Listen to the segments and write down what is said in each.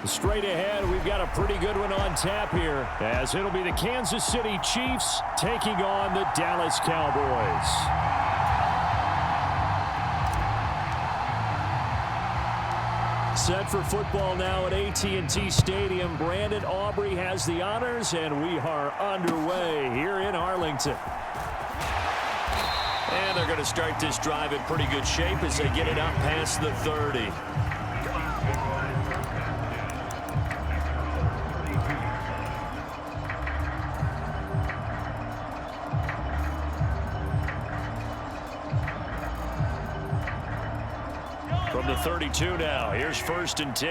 Straight ahead, we've got a pretty good one on tap here, as it'll be the Kansas City Chiefs taking on the Dallas Cowboys. Set for football now at AT&T Stadium. Brandon Aubrey has the honors, and we are underway here in Arlington. And they're going to start this drive in pretty good shape as they get it up past the 30. From the 32 now, here's 1st and 10.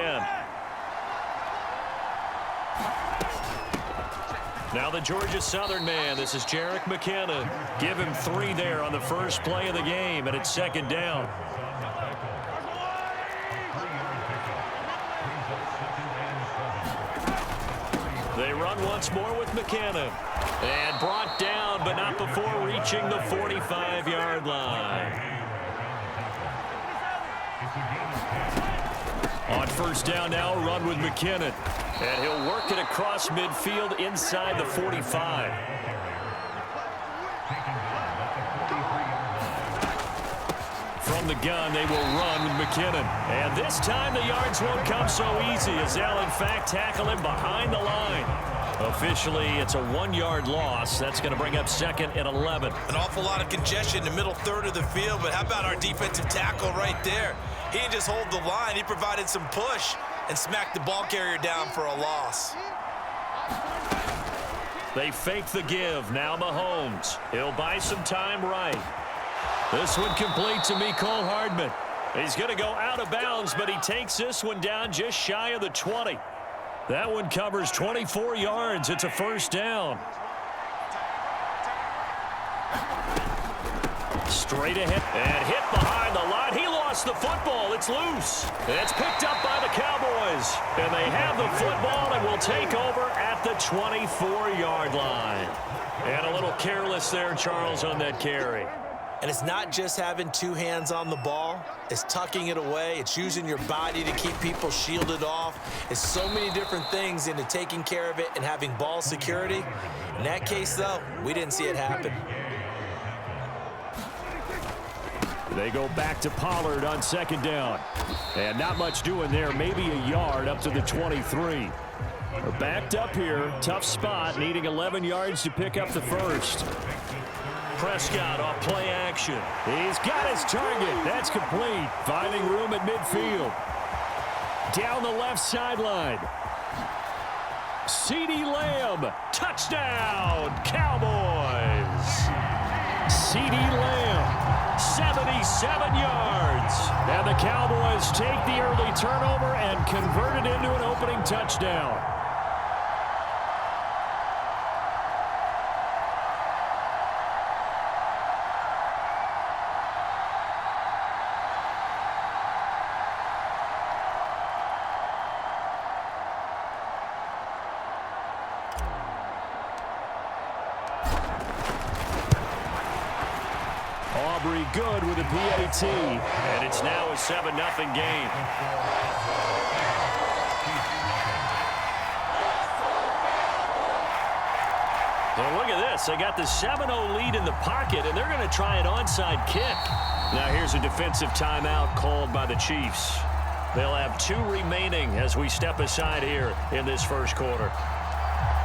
Now the Georgia Southern man, this is Jerick McKinnon. Give him 3 there on the first play of the game, and it's 2nd down. They run once more with McKinnon. And brought down, but not before reaching the 45-yard line. On 1st down now, run with McKinnon. And he'll work it across midfield inside the 45. From the gun, they will run with McKinnon. And this time the yards won't come so easy as they'll, in fact, tackle him behind the line. Officially, it's a 1-yard loss. That's going to bring up 2nd and 11. An awful lot of congestion in the middle third of the field, but how about our defensive tackle right there? He didn't just hold the line. He provided some push and smacked the ball carrier down for a loss. They fake the give. Now Mahomes. He'll buy some time right. This one complete to Mecole Hardman. He's going to go out of bounds, but he takes this one down just shy of the 20. That one covers 24 yards. It's a 1st down. Straight ahead and hit behind the line. He lost the football. It's loose. It's picked up by the Cowboys. And they have the football and will take over at the 24-yard line. And a little careless there, Charles, on that carry. And it's not just having 2 hands on the ball. It's tucking it away. It's using your body to keep people shielded off. It's so many different things into taking care of it and having ball security. In that case, though, we didn't see it happen. They go back to Pollard on 2nd down. And not much doing there. Maybe a yard up to the 23. They're backed up here. Tough spot, needing 11 yards to pick up the 1st. Prescott off play action. He's got his target. That's complete. Finding room at midfield. Down the left sideline. CeeDee Lamb. Touchdown, Cowboys. CeeDee Lamb, 77 yards. And the Cowboys take the early turnover and convert it into an opening touchdown. Aubrey good with a PAT, and it's now a 7-0 game. Well, look at this. They got the 7-0 lead in the pocket, and they're going to try an onside kick. Now here's a defensive timeout called by the Chiefs. They'll have 2 remaining as we step aside here in this 1st quarter.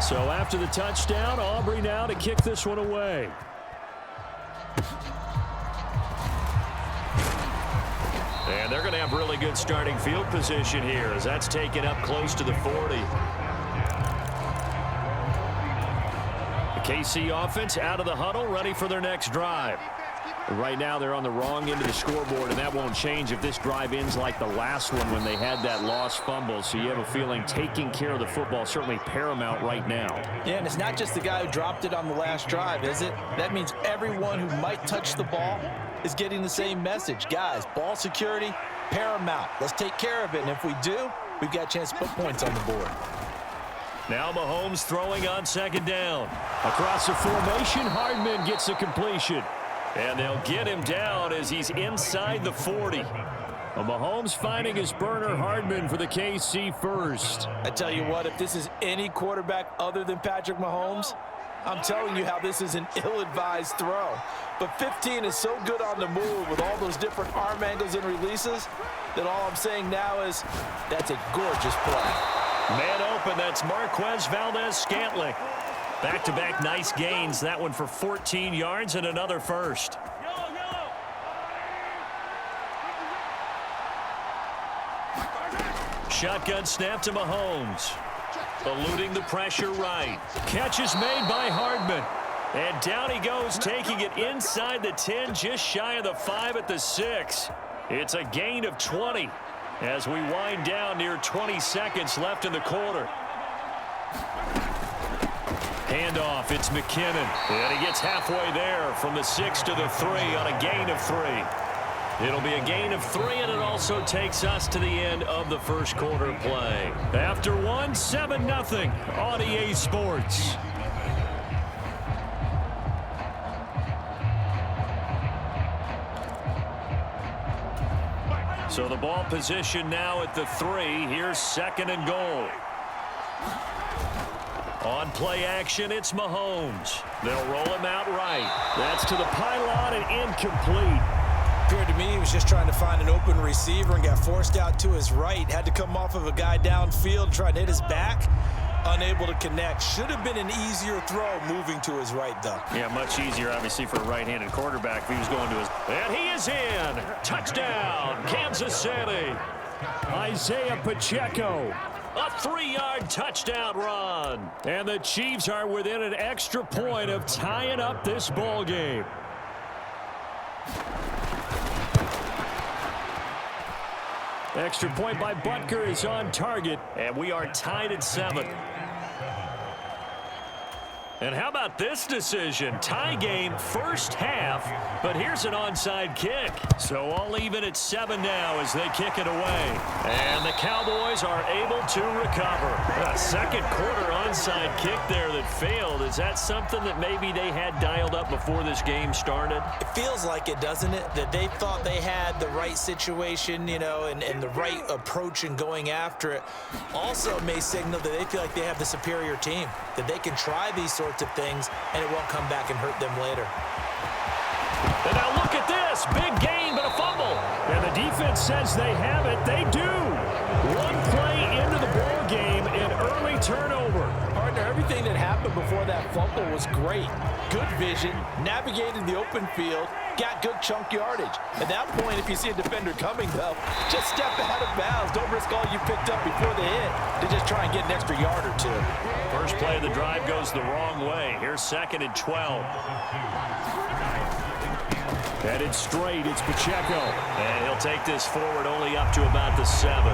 So after the touchdown, Aubrey now to kick this one away. And they're going to have really good starting field position here as that's taken up close to the 40. The KC offense out of the huddle, ready for their next drive. Right now they're on the wrong end of the scoreboard, and that won't change if this drive ends like the last one when they had that lost fumble. So you have a feeling taking care of the football certainly paramount right now. Yeah, and it's not just the guy who dropped it on the last drive, is it? That means everyone who might touch the ball is getting the same message. Guys, ball security, paramount. Let's take care of it, and if we do, we've got a chance to put points on the board. Now Mahomes throwing on 2nd down. Across the formation, Hardman gets a completion. And they'll get him down as he's inside the 40. Well, Mahomes finding his burner Hardman for the KC first. I tell you what, if this is any quarterback other than Patrick Mahomes, I'm telling you how this is an ill-advised throw. But 15 is so good on the move with all those different arm angles and releases that all I'm saying now is that's a gorgeous play. Man open, that's Marquez Valdez-Scantling. Back-to-back nice gains. That one for 14 yards and another first. Shotgun snap to Mahomes. Eluding the pressure right. Catch is made by Hardman. And down he goes, taking it inside the 10, just shy of the 5 at the 6. It's a gain of 20 as we wind down near 20 seconds left in the quarter. Handoff, it's McKinnon. And he gets halfway there from the 6 to the 3 on a gain of 3. It'll be a gain of 3, and it also takes us to the end of the first quarter play. After one, 7-0 on EA Sports. So the ball position now at the 3. Here's 2nd and goal. On play action, it's Mahomes. They'll roll him out right. That's to the pylon and incomplete. Appeared to me he was just trying to find an open receiver and got forced out to his right. Had to come off of a guy downfield, trying to hit his back. Unable to connect. Should have been an easier throw moving to his right, though. Yeah, much easier, obviously, for a right-handed quarterback if he was going to his... And he is in! Touchdown, Kansas City! Isaiah Pacheco. A 3-yard touchdown run. And the Chiefs are within an extra point of tying up this ball game. Extra point by Butker is on target, and we are tied at 7. And how about this decision? Tie game, first half, but here's an onside kick. So all even at 7 now as they kick it away. And the Cowboys are able to recover. A second quarter onside kick there that failed. Is that something that maybe they had dialed up before this game started? It feels like it, doesn't it? That they thought they had the right situation, you know, and the right approach in going after it. Also may signal that they feel like they have the superior team, that they can try these sorts of things, and it won't come back and hurt them later. And now look at this. Big gain, but a fumble. And the defense says they have it. They do. One play into the ball game, an early turnover. Partner, everything that happened before that fumble was great. Good vision, navigated the open field, got good chunk yardage. At that point, if you see a defender coming, though, just step out of bounds. Don't risk all you picked up before the hit to just try and get an extra yard or two. First play of the drive goes the wrong way. Here's 2nd and 12. Headed straight, it's Pacheco. And he'll take this forward only up to about the 7.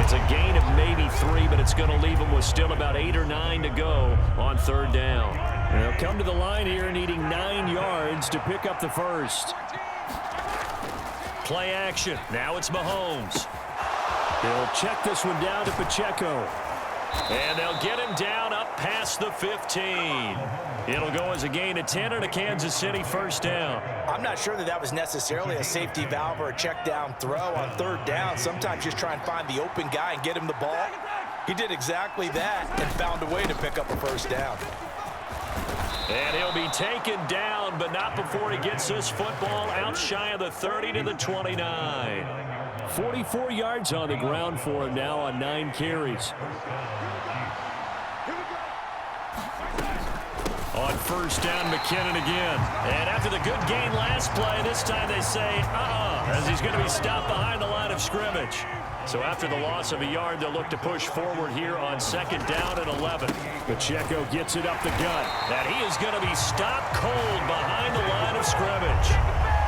It's a gain of maybe 3, but it's going to leave him with still about 8 or 9 to go on 3rd down. And they'll come to the line here needing 9 yards to pick up the first. Play action. Now it's Mahomes. They'll check this one down to Pacheco. And they'll get him down up past the 15. It'll go as a gain of 10 and a Kansas City first down. I'm not sure that was necessarily a safety valve or a check down throw on 3rd down. Sometimes just try and find the open guy and get him the ball. He did exactly that and found a way to pick up a first down. And he'll be taken down, but not before he gets this football out shy of the 30 to the 29. 44 yards on the ground for him now on 9 carries. On 1st down, McKinnon again. And after the good gain last play, this time they say, as he's going to be stopped behind the line of scrimmage. So after the loss of a yard, they'll look to push forward here on 2nd down and 11. Pacheco gets it up the gut. And he is going to be stopped cold behind the line of scrimmage.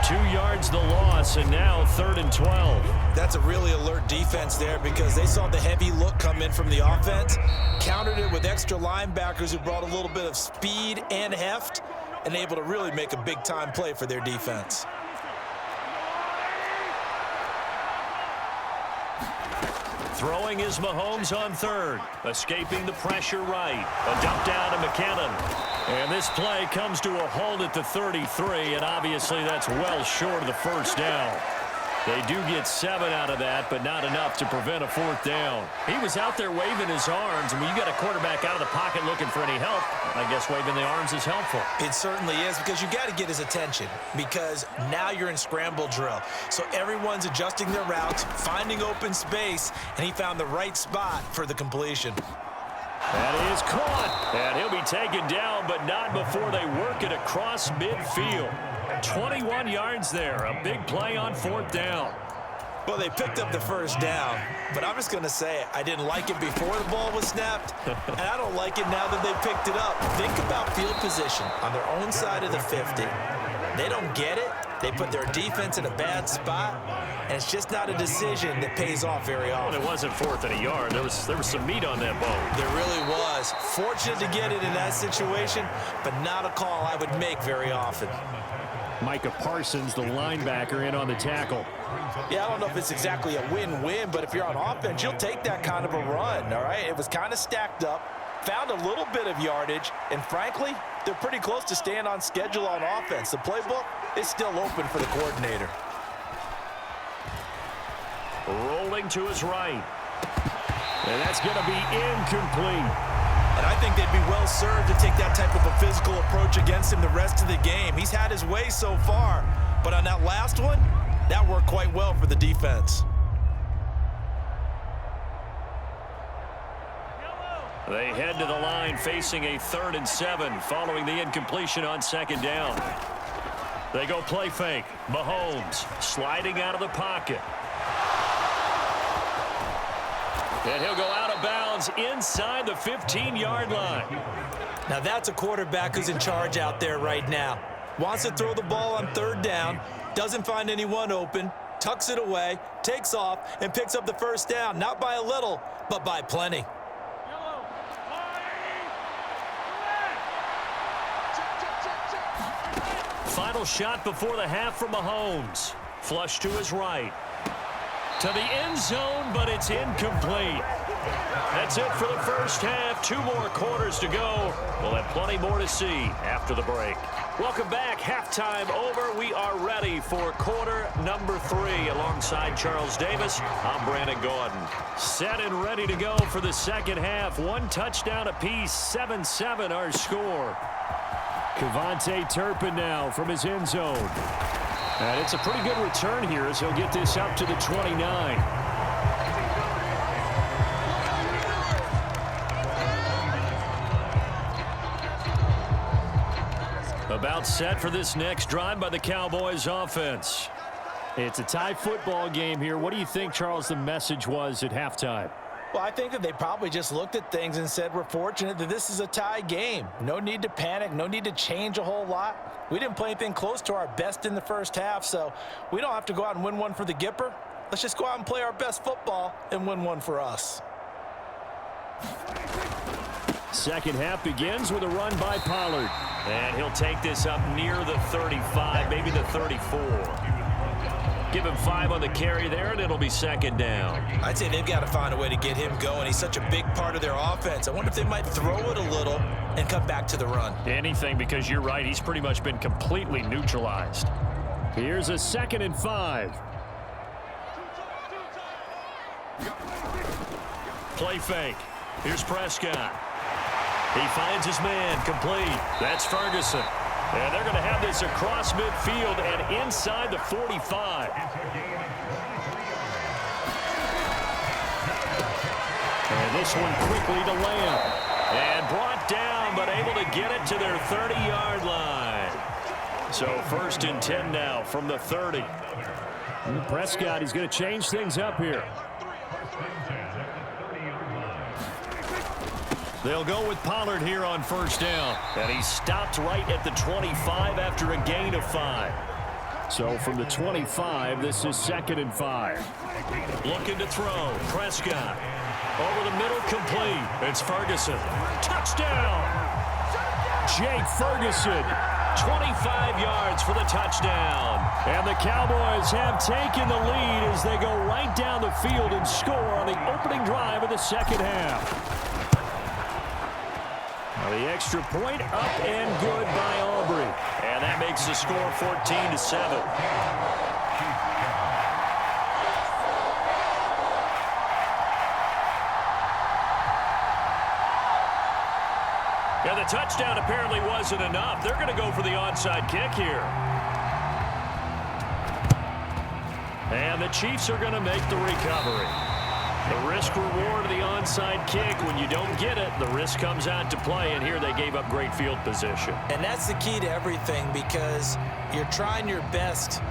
2 yards the loss, and now 3rd and 12. That's a really alert defense there because they saw the heavy look come in from the offense, countered it with extra linebackers who brought a little bit of speed and heft, and able to really make a big-time play for their defense. Throwing is Mahomes on 3rd. Escaping the pressure right. A dump down to McKinnon. And this play comes to a halt at the 33, and obviously that's well short of the first down. They do get 7 out of that, but not enough to prevent a 4th down. He was out there waving his arms, and when you got a quarterback out of the pocket looking for any help, I guess waving the arms is helpful. It certainly is, because you got to get his attention, because now you're in scramble drill. So everyone's adjusting their routes, finding open space, and he found the right spot for the completion. That is caught, and he'll be taken down, but not before they work it across midfield. 21 yards there, a big play on 4th down. Well, they picked up the 1st down, but I'm just going to say it. I didn't like it before the ball was snapped, and I don't like it now that they picked it up. Think about field position on their own side of the 50. They don't get it. They put their defense in a bad spot, and it's just not a decision that pays off very often. Well, it wasn't 4th and a yard. There was some meat on that bone. There really was. Fortunate to get it in that situation, but not a call I would make very often. Micah Parsons, the linebacker, in on the tackle. Yeah, I don't know if it's exactly a win-win, but if you're on offense, you'll take that kind of a run, all right? It was kind of stacked up, found a little bit of yardage, and frankly, they're pretty close to staying on schedule on offense. The playbook is still open for the coordinator. Rolling to his right. And that's going to be incomplete. And I think they'd be well served to take that type of a physical approach against him the rest of the game. He's had his way so far, but on that last one, that worked quite well for the defense. They head to the line facing a 3rd and 7 following the incompletion on 2nd down. They go play fake. Mahomes sliding out of the pocket. And he'll go out of bounds inside the 15-yard line. Now that's a quarterback who's in charge out there right now. Wants to throw the ball on 3rd down, doesn't find anyone open, tucks it away, takes off, and picks up the 1st down. Not by a little, but by plenty. Final shot before the half from Mahomes. Flush to his right. To the end zone, but it's incomplete. That's it for the 1st half. 2 more quarters to go. We'll have plenty more to see after the break. Welcome back. Halftime over. We are ready for quarter number 3. Alongside Charles Davis, I'm Brandon Gordon. Set and ready to go for the 2nd half. 1 touchdown apiece. 7-7 our score. Kevontae Turpin now from his end zone. And it's a pretty good return here as he'll get this up to the 29. About set for this next drive by the Cowboys offense. It's a tie football game here. What do you think, Charles, the message was at halftime? Well, I think that they probably just looked at things and said, we're fortunate that this is a tie game. No need to panic, no need to change a whole lot. We didn't play anything close to our best in the 1st half, so we don't have to go out and win one for the Gipper. Let's just go out and play our best football and win one for us. 2nd half begins with a run by Pollard. And he'll take this up near the 35, maybe the 34. Give him 5 on the carry there, and it'll be 2nd down. I'd say they've got to find a way to get him going. He's such a big part of their offense. I wonder if they might throw it a little and come back to the run. Anything, because you're right. He's pretty much been completely neutralized. Here's a 2nd and 5. Play fake. Here's Prescott. He finds his man complete. That's Ferguson. And they're going to have this across midfield and inside the 45. And this one quickly to Lamb. And brought down, but able to get it to their 30-yard line. So 1st and 10 now from the 30. And Prescott, he's going to change things up here. They'll go with Pollard here on 1st down. And he stopped right at the 25 after a gain of 5. So from the 25, this is 2nd and 5. Looking to throw. Prescott. Over the middle, complete. It's Ferguson. Touchdown! Jake Ferguson. 25 yards for the touchdown. And the Cowboys have taken the lead as they go right down the field and score on the opening drive of the 2nd half. The extra point up and good by Aubrey. And that makes the score 14-7. Yeah, the touchdown apparently wasn't enough. They're going to go for the onside kick here. And the Chiefs are going to make the recovery. The risk-reward of the onside kick, when you don't get it, the risk comes out to play, and here they gave up great field position. And that's the key to everything, because you're trying your best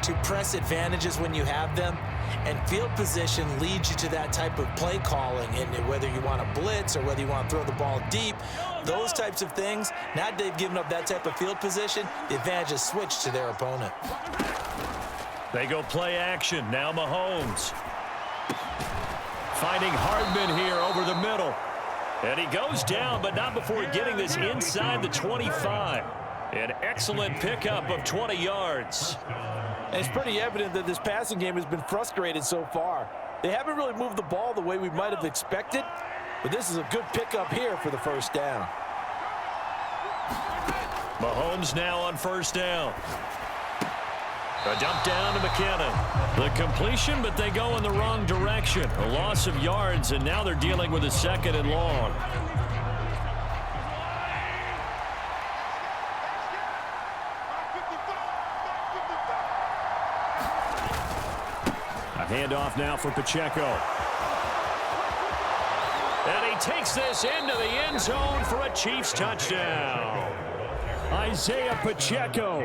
to press advantages when you have them, and field position leads you to that type of play calling. And whether you want to blitz or whether you want to throw the ball deep, those types of things, now that they've given up that type of field position, the advantage is switched to their opponent. They go play action. Now Mahomes. Finding Hardman here over the middle. And he goes down, but not before getting this inside the 25. An excellent pickup of 20 yards. And it's pretty evident that this passing game has been frustrated so far. They haven't really moved the ball the way we might have expected, but this is a good pickup here for the first down. Mahomes now on first down. A dump down to McKinnon. The completion, but they go in the wrong direction. A loss of yards, and now they're dealing with a second and long. A handoff now for Pacheco. And he takes this into the end zone for a Chiefs touchdown. Isaiah Pacheco,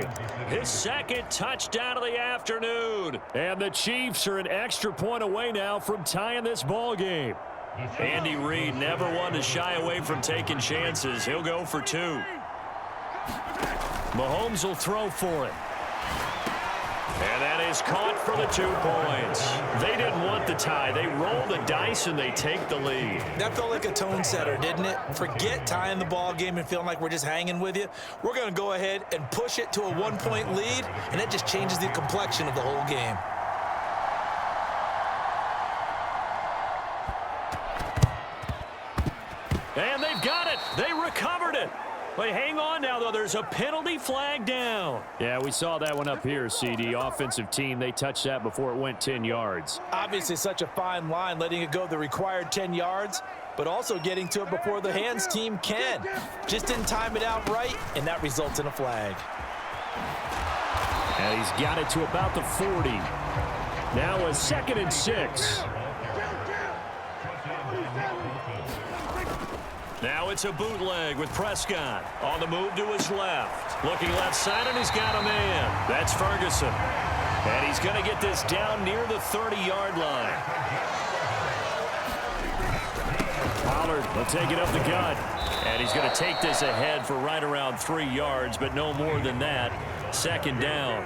his second touchdown of the afternoon. And the Chiefs are an extra point away now from tying this ball game. Andy Reid never one to shy away from taking chances. He'll go for two. Mahomes will throw for it. And that is caught for the 2 points. They didn't want the tie. They roll the dice and they take the lead. That felt like a tone setter, didn't it? Forget tying the ball game and feeling like we're just hanging with you. We're going to go ahead and push it to a 1-point lead, and that just changes the complexion of the whole game. And they've got it. They recovered it. But hang on now, though. There's a penalty flag down. Yeah, we saw that one up here, CD. Offensive team, they touched that before it went 10 yards. Obviously such a fine line, letting it go the required 10 yards, but also getting to it before the hands team can. Just didn't time it out right, and that results in a flag. And he's got it to about the 40. Now a 2nd and 6. Now it's a bootleg with Prescott on the move to his left. Looking left side, and he's got a man. That's Ferguson. And he's going to get this down near the 30-yard line. Pollard will take it up the gut. And he's going to take this ahead for right around 3 yards, but no more than that. 2nd down.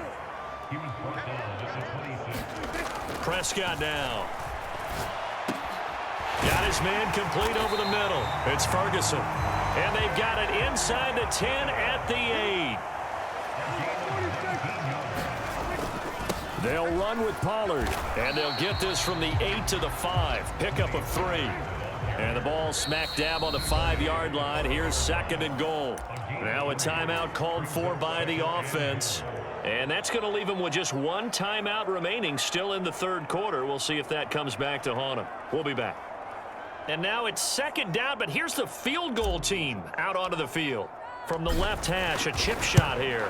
Prescott now. Got his man complete over the middle. It's Ferguson. And they've got it inside the 10 at the 8. They'll run with Pollard. And they'll get this from the 8 to the 5. Pickup of 3. And the ball smack dab on the 5-yard line. Here's 2nd and goal. Now a timeout called for by the offense. And that's going to leave them with just one timeout remaining still in the 3rd quarter. We'll see if that comes back to haunt them. We'll be back. And now it's 2nd down, but here's the field goal team out onto the field. From the left hash, a chip shot here.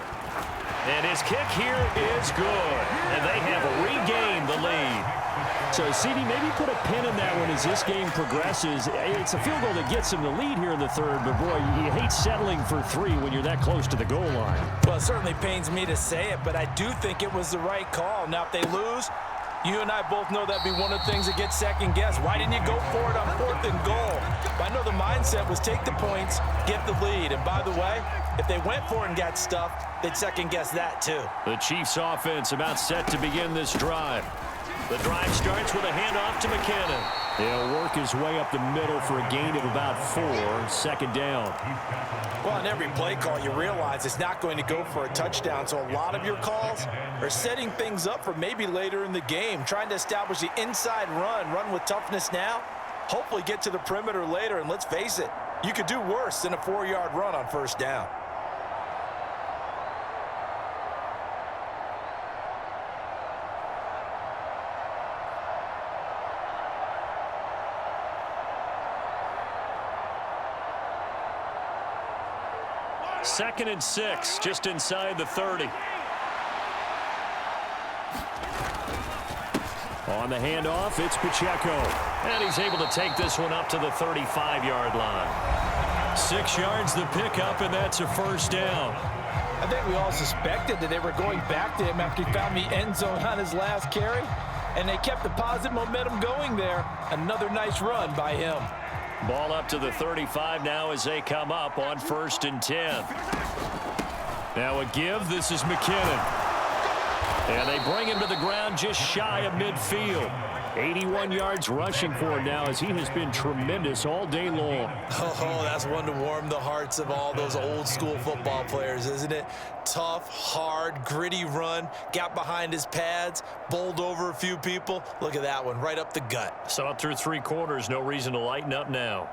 And his kick here is good. And they have regained the lead. So, CD, maybe put a pin in that one as this game progresses. It's a field goal that gets them the lead here in the 3rd, but boy, you hate settling for 3 when you're that close to the goal line. Well, it certainly pains me to say it, but I do think it was the right call. Now, if they lose, you and I both know that'd be one of the things that gets second-guessed. Why didn't you go for it on 4th and goal? I know the mindset was take the points, get the lead. And by the way, if they went for it and got stuffed, they'd second-guess that too. The Chiefs offense about set to begin this drive. The drive starts with a handoff to McKinnon. He'll work his way up the middle for a gain of about 4. 2nd down. Well, on every play call, you realize it's not going to go for a touchdown. So a lot of your calls are setting things up for maybe later in the game, trying to establish the inside run with toughness now, hopefully get to the perimeter later. And let's face it, you could do worse than a 4-yard run on 1st down. 2nd and 6, just inside the 30. On the handoff, it's Pacheco. And he's able to take this one up to the 35-yard line. 6 yards the pickup, and that's a first down. I think we all suspected that they were going back to him after he found the end zone on his last carry. And they kept the positive momentum going there. Another nice run by him. Ball up to the 35 now as they come up on 1st and 10. Now a give. This is McKinnon. And they bring him to the ground just shy of midfield. 81 yards rushing for him now as he has been tremendous all day long. Oh, that's one to warm the hearts of all those old school football players, isn't it? Tough, hard, gritty run. Got behind his pads, bowled over a few people. Look at that one, right up the gut. Saw it through 3 quarters. No reason to lighten up now.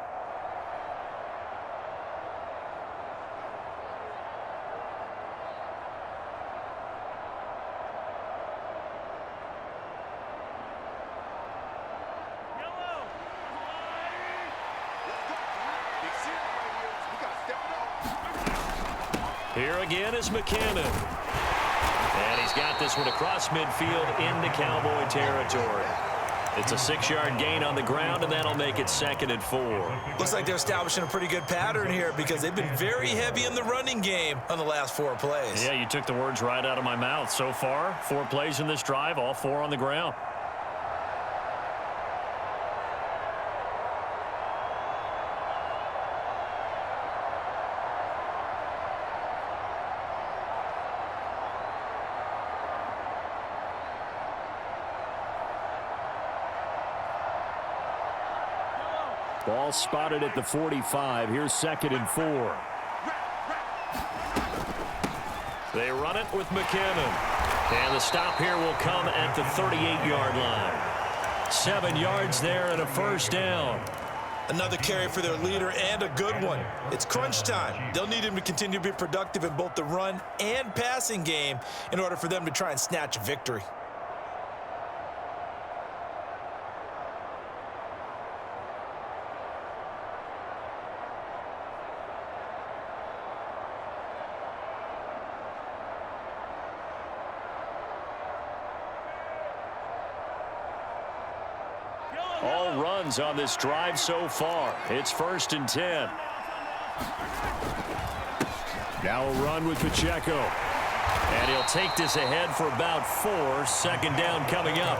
Here again is McKinnon. And he's got this one across midfield into Cowboy territory. It's a 6-yard gain on the ground, and that'll make it 2nd and 4. Looks like they're establishing a pretty good pattern here because they've been very heavy in the running game on the last 4 plays. Yeah, you took the words right out of my mouth. So far, 4 plays in this drive, all 4 on the ground. Ball spotted at the 45. Here's 2nd and 4. They run it with McKinnon. And the stop here will come at the 38-yard line. 7 yards there and a first down. Another carry for their leader and a good one. It's crunch time. They'll need him to continue to be productive in both the run and passing game in order for them to try and snatch a victory. All runs on this drive so far. It's 1st and 10. Now a run with Pacheco. And he'll take this ahead for about 4. 2nd down coming up.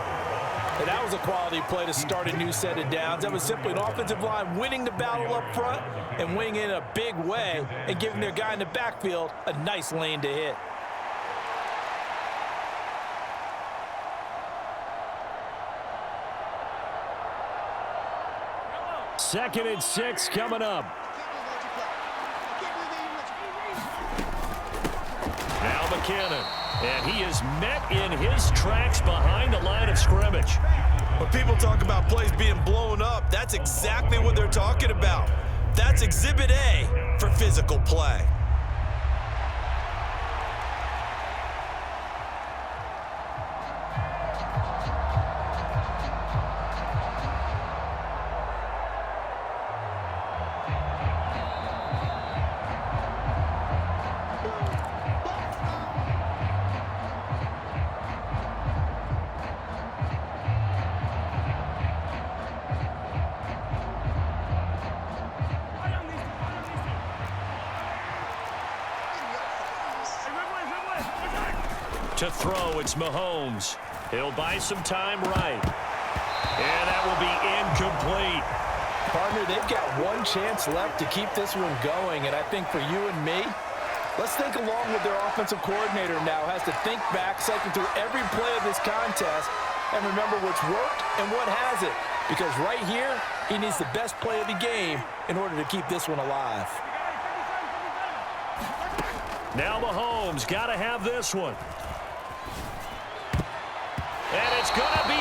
And that was a quality play to start a new set of downs. That was simply an offensive line winning the battle up front and winning it in a big way and giving their guy in the backfield a nice lane to hit. Second and 6 coming up. Now McKinnon. And he is met in his tracks behind the line of scrimmage. When people talk about plays being blown up, that's exactly what they're talking about. That's Exhibit A for physical play. To throw, it's Mahomes. He'll buy some time right. And that will be incomplete. Partner, they've got one chance left to keep this one going, and I think for you and me, let's think along with their offensive coordinator now. Has to think back, cycle through every play of this contest, and remember what's worked and what hasn't. Because right here, he needs the best play of the game in order to keep this one alive. Now Mahomes got to have this one. And it's going to be